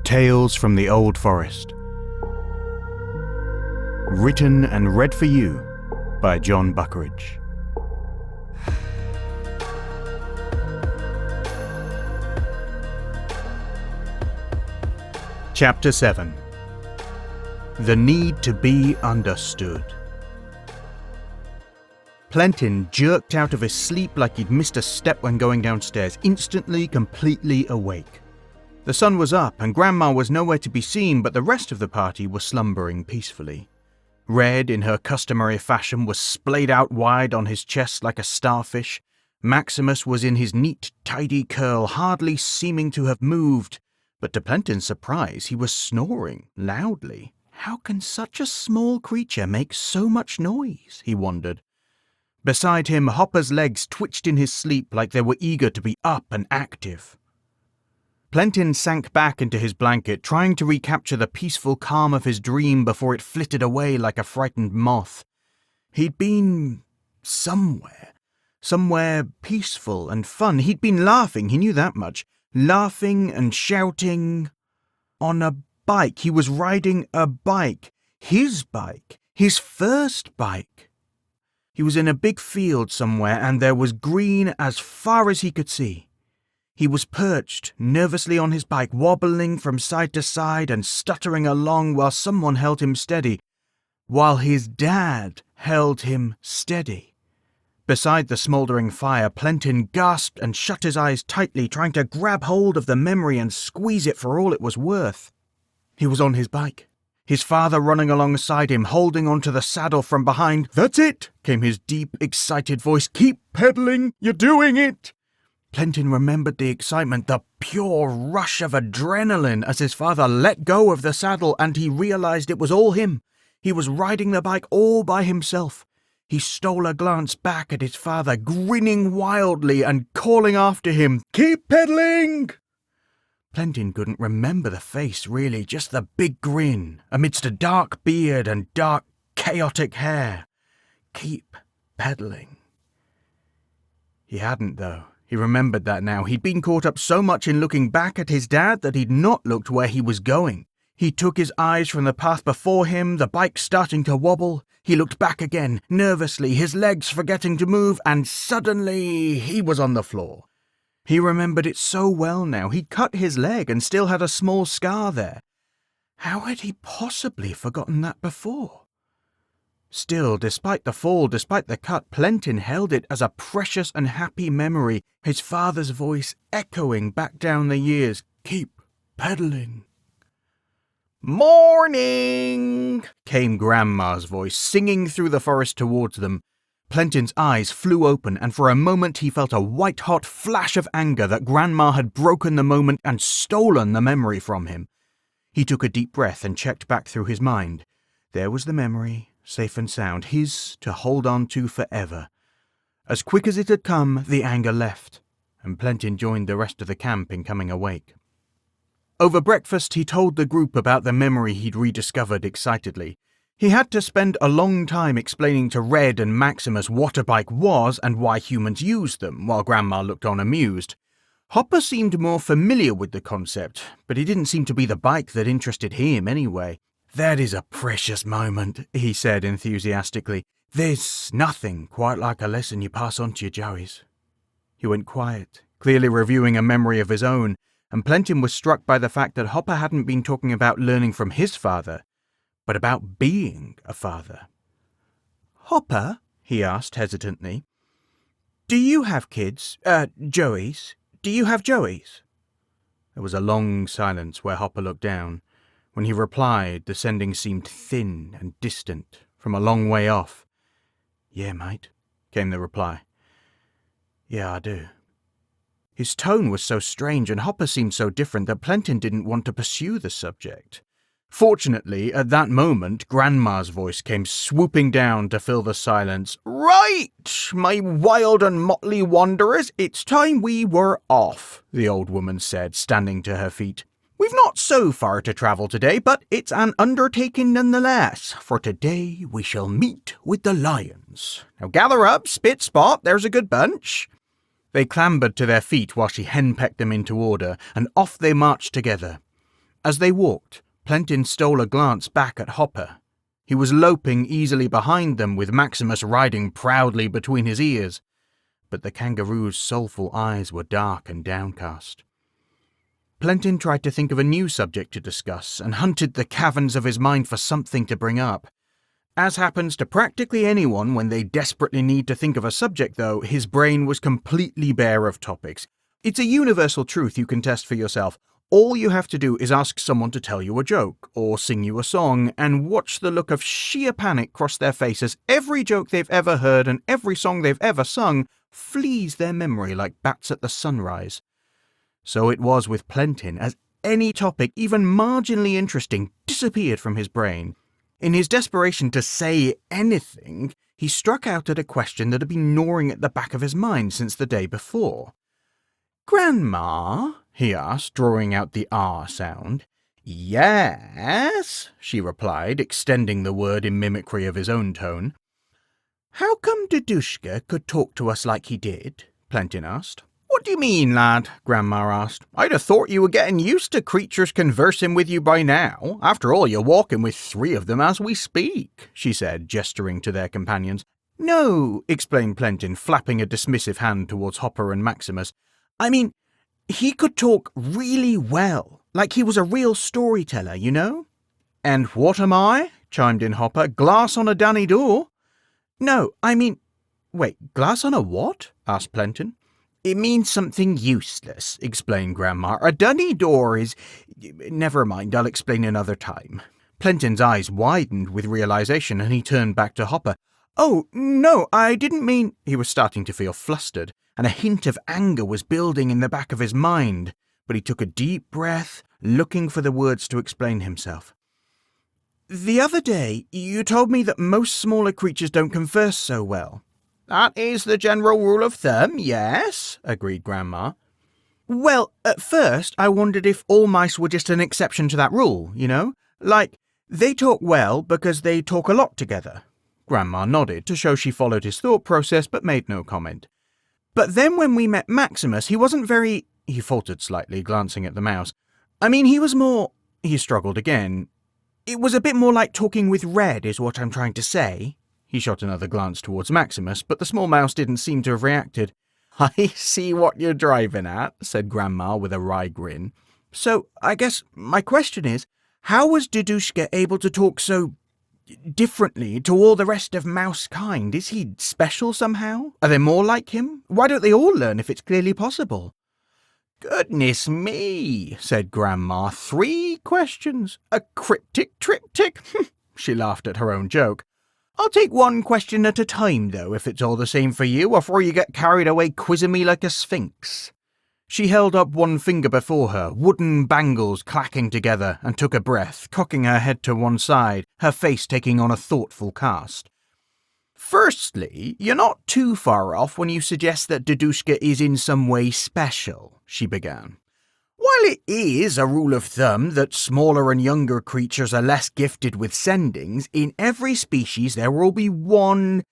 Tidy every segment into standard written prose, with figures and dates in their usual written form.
Tales from the Old Forest. Written and read for you by Jon Buckeridge. Chapter 7. The Need to Be Understood. Plentyn jerked out of his sleep like he'd missed a step when going downstairs, instantly completely awake. The sun was up and Grandma was nowhere to be seen, but the rest of the party was slumbering peacefully. Red, in her customary fashion, was splayed out wide on his chest like a starfish. Maximus was in his neat, tidy curl, hardly seeming to have moved, but to Plentyn's surprise, he was snoring loudly. How can such a small creature make so much noise? He wondered. Beside him, Hopper's legs twitched in his sleep like they were eager to be up and active. Plentyn sank back into his blanket, trying to recapture the peaceful calm of his dream before it flitted away like a frightened moth. He'd been somewhere peaceful and fun. He'd been laughing, he knew that much. Laughing and shouting. On a bike. He was riding a bike. His bike. His first bike. He was in a big field somewhere, and there was green as far as he could see. He was perched nervously on his bike, wobbling from side to side and stuttering along while someone held him steady, while his dad held him steady. Beside the smouldering fire, Plentyn gasped and shut his eyes tightly, trying to grab hold of the memory and squeeze it for all it was worth. He was on his bike, his father running alongside him, holding onto the saddle from behind. "That's it!" came his deep, excited voice. "Keep pedaling! You're doing it!" Plentyn remembered the excitement, the pure rush of adrenaline as his father let go of the saddle, and he realized it was all him. He was riding the bike all by himself. He stole a glance back at his father, grinning wildly and calling after him, "Keep pedaling!" Plentyn couldn't remember the face, really, just the big grin, amidst a dark beard and dark, chaotic hair. Keep pedaling. He hadn't, though. He remembered that now. He'd been caught up so much in looking back at his dad that he'd not looked where he was going. He took his eyes from the path before him, the bike starting to wobble. He looked back again, nervously, his legs forgetting to move, and suddenly he was on the floor. He remembered it so well now. He'd cut his leg and still had a small scar there. How had he possibly forgotten that before? Still, despite the fall, despite the cut, Plentyn held it as a precious and happy memory, his father's voice echoing back down the years. "Keep pedaling." "Morning!" came Grandma's voice, singing through the forest towards them. Plentyn's eyes flew open, and for a moment he felt a white-hot flash of anger that Grandma had broken the moment and stolen the memory from him. He took a deep breath and checked back through his mind. There was the memory, safe and sound, his to hold on to forever. As quick as it had come, the anger left, and Plentyn joined the rest of the camp in coming awake. Over breakfast, he told the group about the memory he'd rediscovered excitedly. He had to spend a long time explaining to Red and Maximus what a bike was and why humans used them, while Grandma looked on amused. Hopper seemed more familiar with the concept, but it didn't seem to be the bike that interested him anyway. "That is a precious moment," he said enthusiastically. "There's nothing quite like a lesson you pass on to your Joeys." He went quiet, clearly reviewing a memory of his own, and Plentyn was struck by the fact that Hopper hadn't been talking about learning from his father, but about being a father. "Hopper," he asked hesitantly, "do you have kids? Joeys? Do you have Joeys?" There was a long silence where Hopper looked down. When he replied, the sending seemed thin and distant, from a long way off. "Yeah, mate," came the reply. "Yeah, I do." His tone was so strange and Hopper seemed so different that Plentyn didn't want to pursue the subject. Fortunately, at that moment, Grandma's voice came swooping down to fill the silence. "Right, my wild and motley wanderers, it's time we were off," the old woman said, standing to her feet. "We've not so far to travel today, but it's an undertaking nonetheless, for today we shall meet with the lions. Now gather up, Spit Spot, there's a good bunch." They clambered to their feet while she henpecked them into order, and off they marched together. As they walked, Plentyn stole a glance back at Hopper. He was loping easily behind them with Maximus riding proudly between his ears, but the kangaroo's soulful eyes were dark and downcast. Plentyn tried to think of a new subject to discuss and hunted the caverns of his mind for something to bring up. As happens to practically anyone when they desperately need to think of a subject, though, his brain was completely bare of topics. It's a universal truth you can test for yourself. All you have to do is ask someone to tell you a joke, or sing you a song, and watch the look of sheer panic cross their faces. Every joke they've ever heard and every song they've ever sung flees their memory like bats at the sunrise. So it was with Plentyn, as any topic, even marginally interesting, disappeared from his brain. In his desperation to say anything, he struck out at a question that had been gnawing at the back of his mind since the day before. "Grandma?" he asked, drawing out the R sound. "Yes," she replied, extending the word in mimicry of his own tone. "How come Dedushka could talk to us like he did?" Plentyn asked. "What do you mean, lad?" Grandma asked. "I'd have thought you were getting used to creatures conversing with you by now. After all, you're walking with 3 of them as we speak," she said, gesturing to their companions. "No," explained Plentyn, flapping a dismissive hand towards Hopper and Maximus. "I mean, he could talk really well, like he was a real storyteller, you know?" "And what am I?" chimed in Hopper. "Glass on a dunny door?" "No, I mean—" "Wait, glass on a what?" asked Plentyn. "It means something useless," explained Grandma. "A dunny door is— Never mind, I'll explain another time." Plentyn's eyes widened with realization, and he turned back to Hopper. "Oh, no, I didn't mean—" He was starting to feel flustered, and a hint of anger was building in the back of his mind, but he took a deep breath, looking for the words to explain himself. "The other day, you told me that most smaller creatures don't converse so well." "That is the general rule of thumb, yes," agreed Grandma. "Well, at first I wondered if all mice were just an exception to that rule, you know? Like, they talk well because they talk a lot together." Grandma nodded to show she followed his thought process but made no comment. "But then when we met Maximus, he wasn't very—" He faltered slightly, glancing at the mouse. "I mean, he was more—" He struggled again. "It was a bit more like talking with Red, is what I'm trying to say." He shot another glance towards Maximus, but the small mouse didn't seem to have reacted. "I see what you're driving at," said Grandma with a wry grin. "So, I guess my question is, how was Dedushka able to talk so differently to all the rest of mouse kind? Is he special somehow? Are there more like him? Why don't they all learn if it's clearly possible?" "Goodness me," said Grandma. 3 questions. A cryptic triptych." She laughed at her own joke. "I'll take one question at a time, though, if it's all the same for you, before you get carried away quizzing me like a sphinx." She held up one finger before her, wooden bangles clacking together, and took a breath, cocking her head to one side, her face taking on a thoughtful cast. "Firstly, you're not too far off when you suggest that Dedushka is in some way special," she began. "While it is a rule of thumb that smaller and younger creatures are less gifted with sendings, in every species there will be one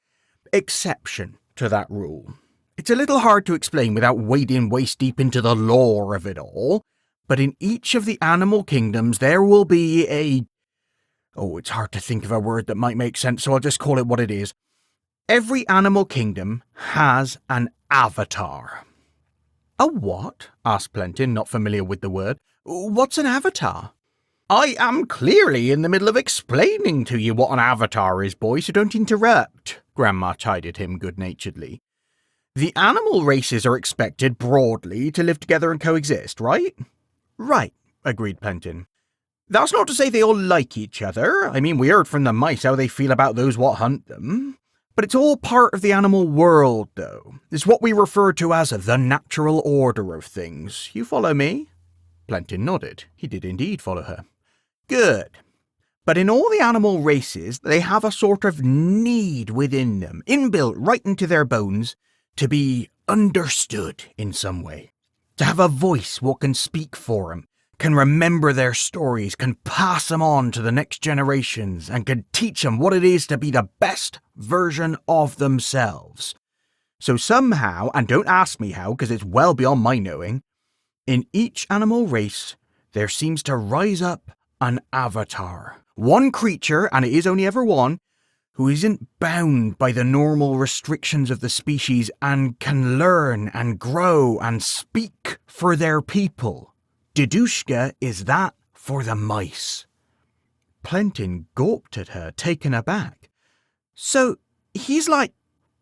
exception to that rule. It's a little hard to explain without wading waist-deep into the lore of it all, but in each of the animal kingdoms there will be a— it's hard to think of a word that might make sense, so I'll just call it what it is. Every animal kingdom has an avatar." "A what?" asked Plentyn, not familiar with the word. "What's an avatar?" "I am clearly in the middle of explaining to you what an avatar is, boy, so don't interrupt," Grandma chided him good-naturedly. "The animal races are expected, broadly, to live together and coexist, right?" "Right," agreed Plentyn. "That's not to say they all like each other. I mean, we heard from the mice how they feel about those what hunt them. But it's all part of the animal world, though. It's what we refer to as the natural order of things. You follow me?" Plentyn nodded. He did indeed follow her. "Good. But in all the animal races, they have a sort of need within them, inbuilt right into their bones, to be understood in some way. To have a voice what can speak for them, can remember their stories, can pass them on to the next generations, and can teach them what it is to be the best version of themselves. So somehow, and don't ask me how, because it's well beyond my knowing, in each animal race, there seems to rise up an avatar. One creature, and it is only ever one, who isn't bound by the normal restrictions of the species and can learn and grow and speak for their people. Dedushka is that for the mice. Plentyn gawped at her, taken aback. So he's like,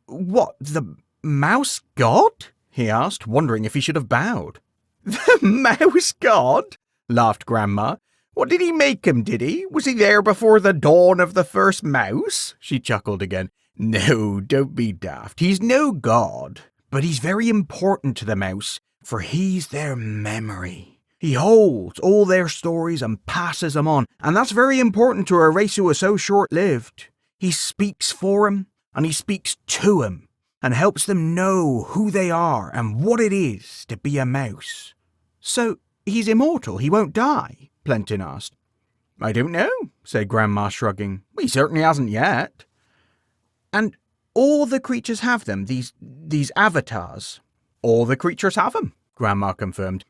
what, the mouse god? He asked, wondering if he should have bowed. The mouse god? Laughed Grandma. What did he make him, did he? Was he there before the dawn of the first mouse? She chuckled again. No, don't be daft. He's no god, but he's very important to the mouse, for he's their memory. He holds all their stories and passes them on, and that's very important to a race who are so short-lived. He speaks for 'em, and he speaks to 'em, and helps them know who they are and what it is to be a mouse. So he's immortal, he won't die? Plentyn asked. I don't know, said Grandma, shrugging. He certainly hasn't yet. And all the creatures have them, these avatars? All the creatures have them, Grandma confirmed.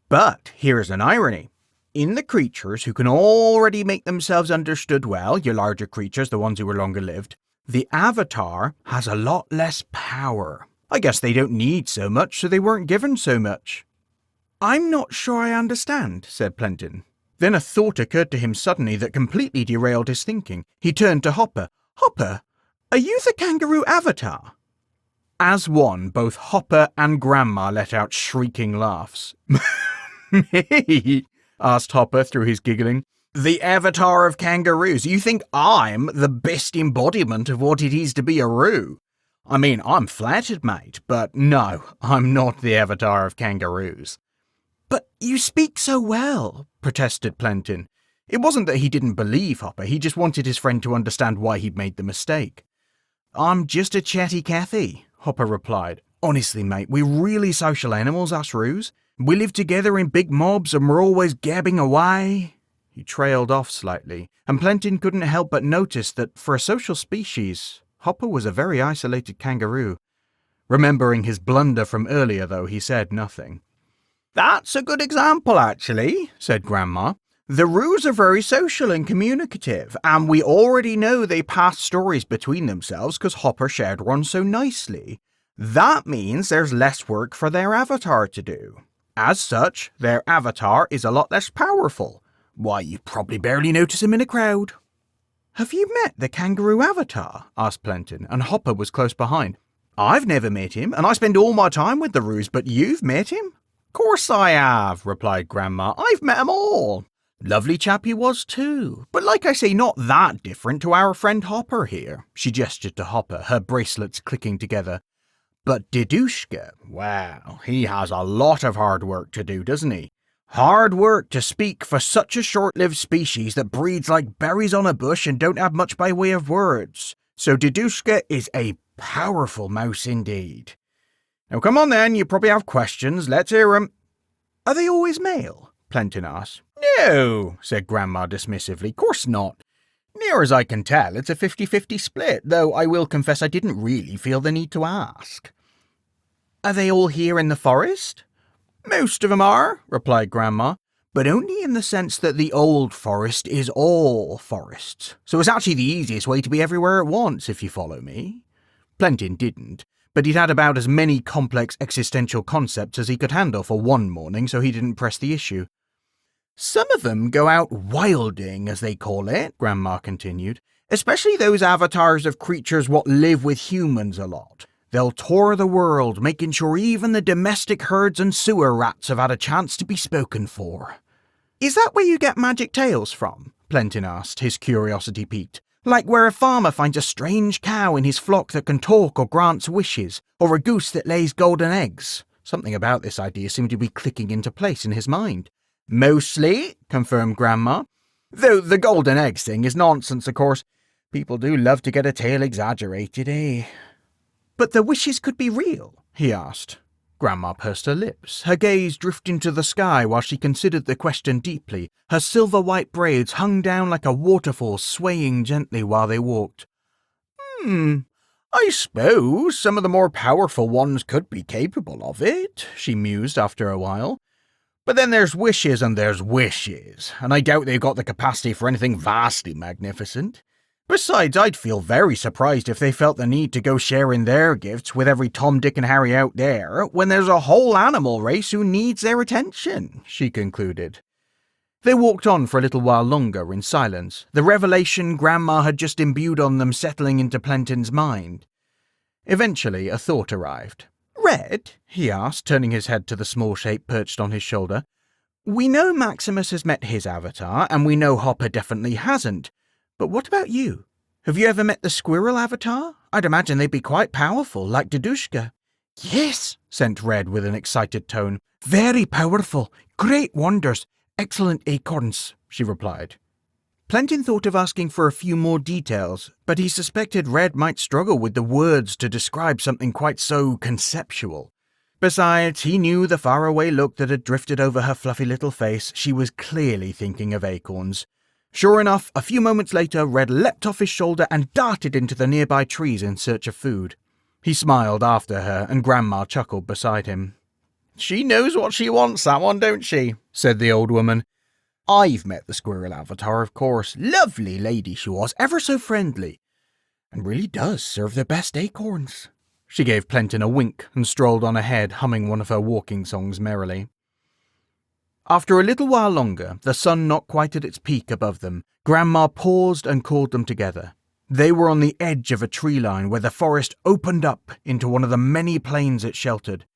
But here's an irony. In the creatures who can already make themselves understood well, your larger creatures, the ones who were longer lived, the avatar has a lot less power. I guess they don't need so much, so they weren't given so much. I'm not sure I understand, said Plentyn. Then a thought occurred to him suddenly that completely derailed his thinking. He turned to Hopper. Hopper, are you the kangaroo avatar? As one, both Hopper and Grandma let out shrieking laughs. Me? Asked Hopper through his giggling. The avatar of kangaroos. You think I'm the best embodiment of what it is to be a roo? I mean, I'm flattered, mate, but no, I'm not the avatar of kangaroos. But you speak so well, protested Plentyn. It wasn't that he didn't believe Hopper, he just wanted his friend to understand why he'd made the mistake. I'm just a chatty Cathy, Hopper replied. Honestly, mate, we're really social animals, us roos. We live together in big mobs and we're always gabbing away. He trailed off slightly, and Plentyn couldn't help but notice that for a social species, Hopper was a very isolated kangaroo. Remembering his blunder from earlier, though, he said nothing. That's a good example, actually, said Grandma. The roos are very social and communicative, and we already know they pass stories between themselves because Hopper shared one so nicely. That means there's less work for their avatar to do. As such, their avatar is a lot less powerful. Why, you probably barely notice him in a crowd. Have you met the kangaroo avatar? Asked Plentyn, and Hopper was close behind. I've never met him, and I spend all my time with the roos, but you've met him? Course I have, replied Grandma. I've met 'em all. Lovely chap he was too, but like I say, not that different to our friend Hopper here. She gestured to Hopper, her bracelets clicking together. But Dedushka, well, he has a lot of hard work to do, doesn't he? Hard work to speak for such a short-lived species that breeds like berries on a bush and don't have much by way of words. So Dedushka is a powerful mouse indeed. Now come on then, you probably have questions, let's hear 'em. Are they always male? Plentyn asked. No, said Grandma dismissively, course not. Near as I can tell, it's a 50-50 split, though I will confess I didn't really feel the need to ask. Are they all here in the forest? Most of 'em are, replied Grandma, but only in the sense that the old forest is all forests. So it's actually the easiest way to be everywhere at once, if you follow me. Plentyn didn't, but he'd had about as many complex existential concepts as he could handle for one morning, so he didn't press the issue. Some of them go out wilding, as they call it, Grandma continued, especially those avatars of creatures what live with humans a lot. They'll tour the world, making sure even the domestic herds and sewer rats have had a chance to be spoken for. Is that where you get magic tales from? Plentyn asked, his curiosity piqued. Like where a farmer finds a strange cow in his flock that can talk or grants wishes, or a goose that lays golden eggs. Something about this idea seemed to be clicking into place in his mind. Mostly, confirmed Grandma. Though the golden eggs thing is nonsense, of course. People do love to get a tale exaggerated, eh? But the wishes could be real, he asked. Grandma pursed her lips, her gaze drifting to the sky while she considered the question deeply. Her silver-white braids hung down like a waterfall, swaying gently while they walked. I suppose some of the more powerful ones could be capable of it, she mused after a while. But then there's wishes and there's wishes, and I doubt they've got the capacity for anything vastly magnificent. Besides, I'd feel very surprised if they felt the need to go sharing their gifts with every Tom, Dick and Harry out there, when there's a whole animal race who needs their attention, she concluded. They walked on for a little while longer in silence, the revelation Grandma had just imbued on them settling into Plentyn's mind. Eventually, a thought arrived. "Red?" he asked, turning his head to the small shape perched on his shoulder. "We know Maximus has met his avatar, and we know Hopper definitely hasn't. But what about you? Have you ever met the squirrel avatar? I'd imagine they'd be quite powerful, like Dedushka." "Yes," sent Red with an excited tone. "Very powerful. Great wonders. Excellent acorns," she replied. Plentyn thought of asking for a few more details, but he suspected Red might struggle with the words to describe something quite so conceptual. Besides, he knew the faraway look that had drifted over her fluffy little face. She was clearly thinking of acorns. Sure enough, a few moments later, Red leapt off his shoulder and darted into the nearby trees in search of food. He smiled after her, and Grandma chuckled beside him. "She knows what she wants, that one, don't she?" said the old woman. "I've met the squirrel avatar, of course. Lovely lady she was, ever so friendly. And really does serve the best acorns." She gave Plentyn a wink and strolled on ahead, humming one of her walking songs merrily. After a little while longer, the sun not quite at its peak above them, Grandma paused and called them together. They were on the edge of a tree line where the forest opened up into one of the many plains it sheltered.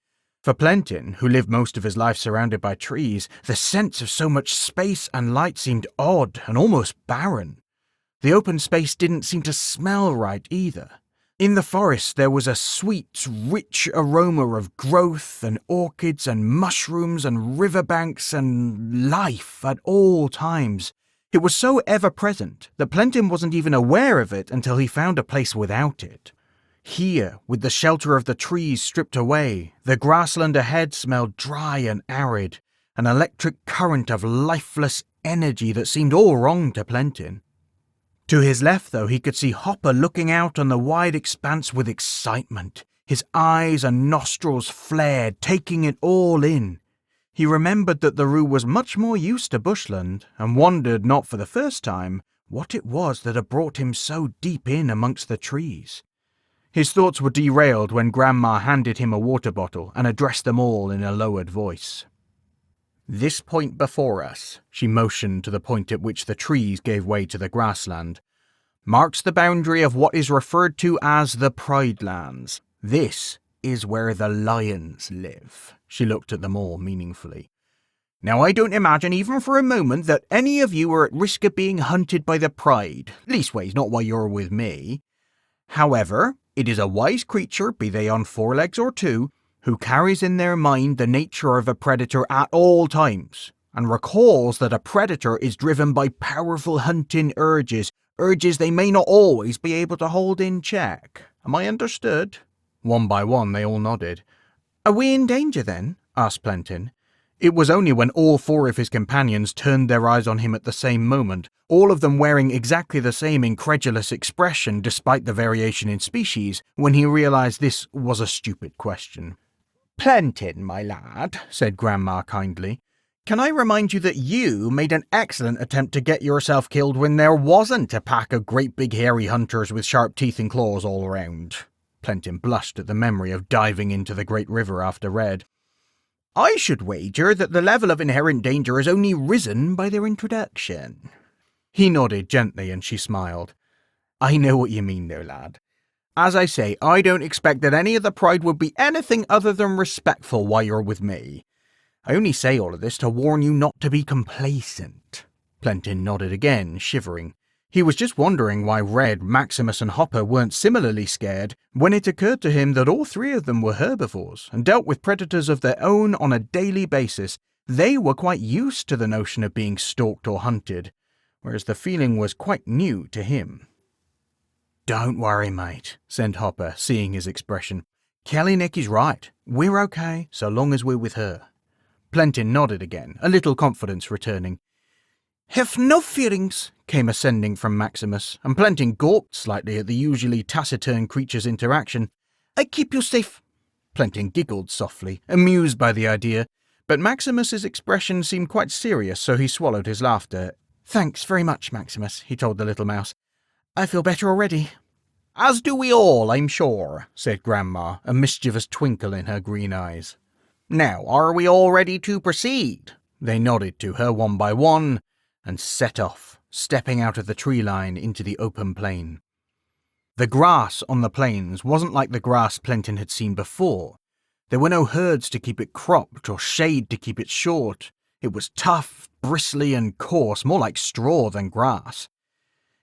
For Plentyn, who lived most of his life surrounded by trees, the sense of so much space and light seemed odd and almost barren. The open space didn't seem to smell right either. In the forest there was a sweet, rich aroma of growth and orchids and mushrooms and riverbanks and life at all times. It was so ever-present that Plentyn wasn't even aware of it until he found a place without it. Here, with the shelter of the trees stripped away, the grassland ahead smelled dry and arid, an electric current of lifeless energy that seemed all wrong to Plentyn. To his left, though, he could see Hopper looking out on the wide expanse with excitement, his eyes and nostrils flared, taking it all in. He remembered that the Roo was much more used to bushland, and wondered, not for the first time, what it was that had brought him so deep in amongst the trees. His thoughts were derailed when Grandma handed him a water bottle and addressed them all in a lowered voice. "This point before us," she motioned to the point at which the trees gave way to the grassland, "marks the boundary of what is referred to as the Pride Lands. This is where the lions live." She looked at them all meaningfully. "Now I don't imagine even for a moment that any of you are at risk of being hunted by the Pride, leastways not while you're with me. However, it is a wise creature, be they on 4 legs or 2, who carries in their mind the nature of a predator at all times, and recalls that a predator is driven by powerful hunting urges they may not always be able to hold in check. Am I understood?" One by one they all nodded. "Are we in danger then?" asked Plentyn. It was only when all 4 of his companions turned their eyes on him at the same moment, all of them wearing exactly the same incredulous expression despite the variation in species, when he realized this was a stupid question. "Plentyn, my lad," said Grandma kindly, "can I remind you that you made an excellent attempt to get yourself killed when there wasn't a pack of great big hairy hunters with sharp teeth and claws all around?" Plentyn blushed at the memory of diving into the great river after Red. "I should wager that the level of inherent danger has only risen by their introduction." He nodded gently and she smiled. "I know what you mean there, lad. As I say, I don't expect that any of the Pride would be anything other than respectful while you're with me. I only say all of this to warn you not to be complacent." Plentyn nodded again, shivering. He was just wondering why Red, Maximus and Hopper weren't similarly scared, when it occurred to him that all 3 of them were herbivores and dealt with predators of their own on a daily basis. They were quite used to the notion of being stalked or hunted, whereas the feeling was quite new to him. "Don't worry, mate," said Hopper, seeing his expression. "Kelly Nick is right. We're okay, so long as we're with her." Plentyn nodded again, a little confidence returning. "Have no feelings," came ascending from Maximus, and Plentyn gawped slightly at the usually taciturn creature's interaction. "I keep you safe." Plentyn giggled softly, amused by the idea, But Maximus's expression seemed quite serious, so he swallowed his laughter. "Thanks very much, Maximus," he told the little mouse. "I feel better already." "As do we all, I'm sure," said Grandma, a mischievous twinkle in her green eyes. "Now, are we all ready to proceed?" They nodded to her one by one and set off, stepping out of the tree line into the open plain. The grass on the plains wasn't like the grass Plentyn had seen before. There were no herds to keep it cropped or shade to keep it short. It was tough, bristly and coarse, more like straw than grass.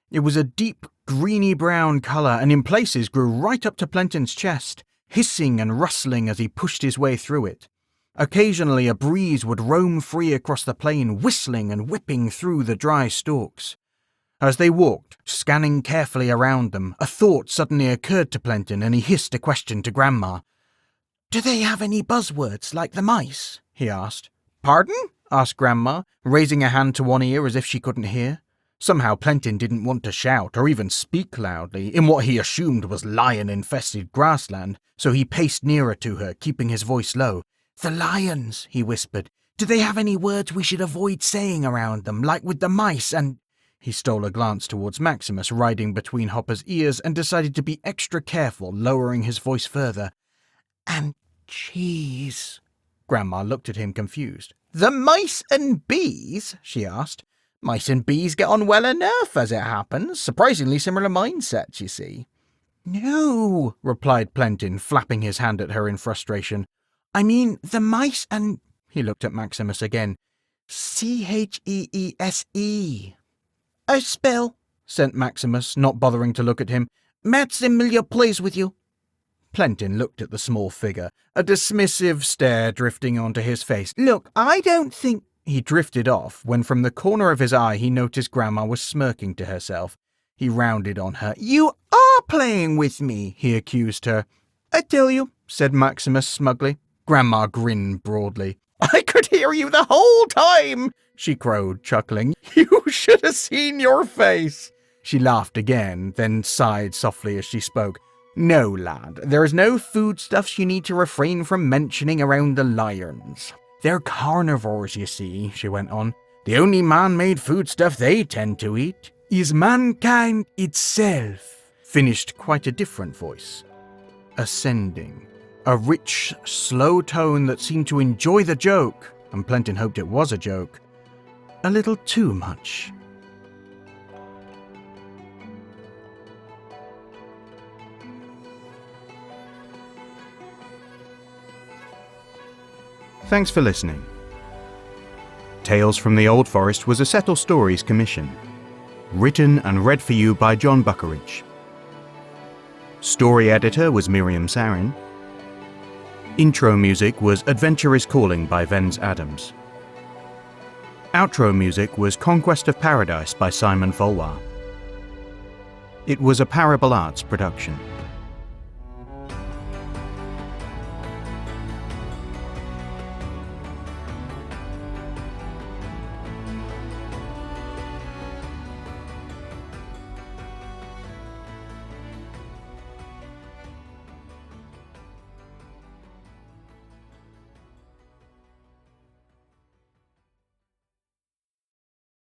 It was a deep, greeny-brown colour and in places grew right up to Plentyn's chest, hissing and rustling as he pushed his way through it. Occasionally a breeze would roam free across the plain, whistling and whipping through the dry stalks. As they walked, scanning carefully around them, a thought suddenly occurred to Plentyn and he hissed a question to Grandma. "Do they have any buzzwords like the mice?" he asked. "Pardon?" asked Grandma, raising a hand to one ear as if she couldn't hear. Somehow Plentyn didn't want to shout or even speak loudly in what he assumed was lion-infested grassland, so he paced nearer to her, keeping his voice low. "The lions," he whispered. "Do they have any words we should avoid saying around them, like with the mice and—" He stole a glance towards Maximus riding between Hopper's ears and decided to be extra careful, lowering his voice further. "And cheese." Grandma looked at him confused. "The mice and bees?" she asked. "Mice and bees get on well enough, as it happens. Surprisingly similar mindsets, you see." "No," replied Plentyn, flapping his hand at her in frustration. "I mean the mice and—" He looked at Maximus again. "Cheese." "A spell," sent Maximus, not bothering to look at him. "Matt's Emilia plays with you." Plentyn looked at the small figure, a dismissive stare drifting onto his face. "Look, I don't think—" He drifted off when from the corner of his eye he noticed Grandma was smirking to herself. He rounded on her. "You are playing with me," he accused her. "I tell you," said Maximus smugly. Grandma grinned broadly. "I could hear you the whole time," she crowed, chuckling. "You should have seen your face." She laughed again, then sighed softly as she spoke. "No, lad, there is no foodstuffs you need to refrain from mentioning around the lions. They're carnivores, you see," she went on. "The only man-made foodstuff they tend to eat is mankind itself." Finished quite a different voice. Ascending. A rich, slow tone that seemed to enjoy the joke, and Plentyn hoped it was a joke, a little too much. Thanks for listening. Tales from the Old Forest was a Settle Stories commission. Written and read for you by Jon Buckeridge. Story editor was Miriam Sarin. Intro music was Adventure is Calling by Vens Adams. Outro music was Conquest of Paradise by Simon Folwar. It was a Parable Arts production.